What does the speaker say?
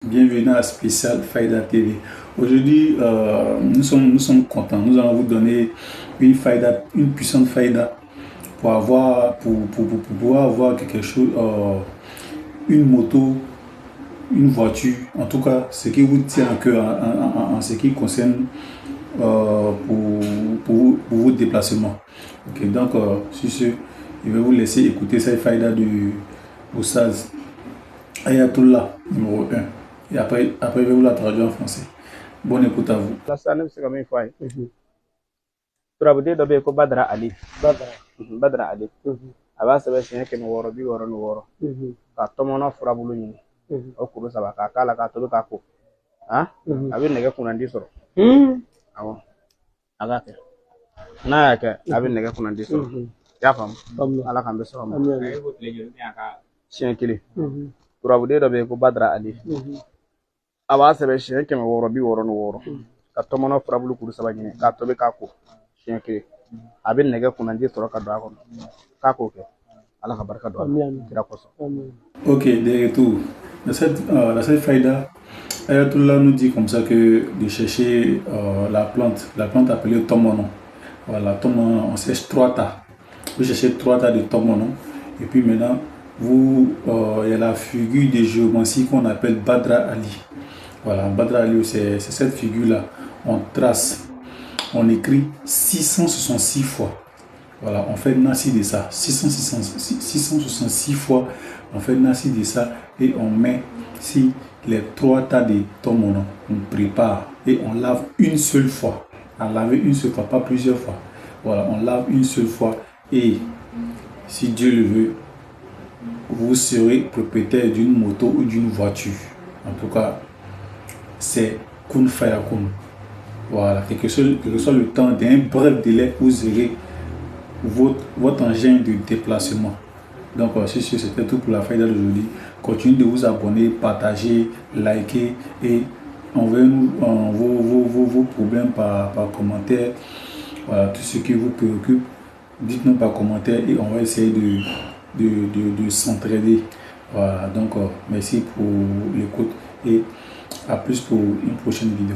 Bienvenue à Spécial Faïda TV. Aujourd'hui, nous sommes contents. Nous allons vous donner une faïda, une puissante faïda pour pouvoir avoir quelque chose, une moto, une voiture. En tout cas, ce qui vous tient à cœur en ce qui concerne pour vos déplacements. Ok, donc, sur ce, je vais vous laisser écouter cette faïda du Oustaz Ayatollah numéro 1. Et après, je vais vous la traduire en français. Bonne écoute à vous. Turabude dɔ bɛ yen ko Badara Ali. Badara Ali. A b'a sɛbɛn siɲɛ 666 ka tɔmɔnɔ furabulu ɲini o kuru 3 k'a k'a la k'a tobi k'a ko a bɛ nɛgɛ kunnandi sɔrɔ awɔ a k'a kɛ n'a y'a kɛ a bɛ nɛgɛ kunnandi sɔrɔ i y'a faamu ala k'an bɛ sɔrɔ ma siɲɛ 1 turabude dɔ bɛ yen ko Badara Ali a b'a sɛbɛn siɲɛ 666 ka tɔmɔnɔ furabulu kuru 3 ɲini k'a tobi k'a ko siɲɛ 1 a bɛ nɛgɛ kunnandi sɔrɔ ka don a kɔnɔ k'a k'o kɛ ala ka barika don a la kira kosɔn. Ok, de retour. Dans cette faïda, Ayatollah nous dit comme ça que de chercher la plante appelée tomono. Voilà, tomono, on cherche 3 tas. Vous cherchez 3 tas de tomono. Et puis maintenant, il y a la figure de géomancie qu'on appelle Badra Ali. Voilà, Badra Ali, c'est cette figure-là. On trace, on écrit 666 fois. Voilà, on fait nasi de ça. 666 fois, on fait nasi de ça et on met si les 3 tas de tomono. On prépare et on lave une seule fois. On lave une seule fois, pas plusieurs fois. Voilà, on lave une seule fois et si Dieu le veut, vous serez propriétaire d'une moto ou d'une voiture. En tout cas, c'est kun fayakun. Voilà, quel que soit le temps d'un bref délai, vous aurez votre engin de déplacement. Donc, c'était tout pour la faïda d'aujourd'hui. Continuez de vous abonner, partager, liker et envoyez-nous vos problèmes par commentaire. Voilà, tout ce qui vous préoccupe, dites-nous par commentaire et on va essayer de s'entraider. Voilà, donc merci pour l'écoute et à plus pour une prochaine vidéo.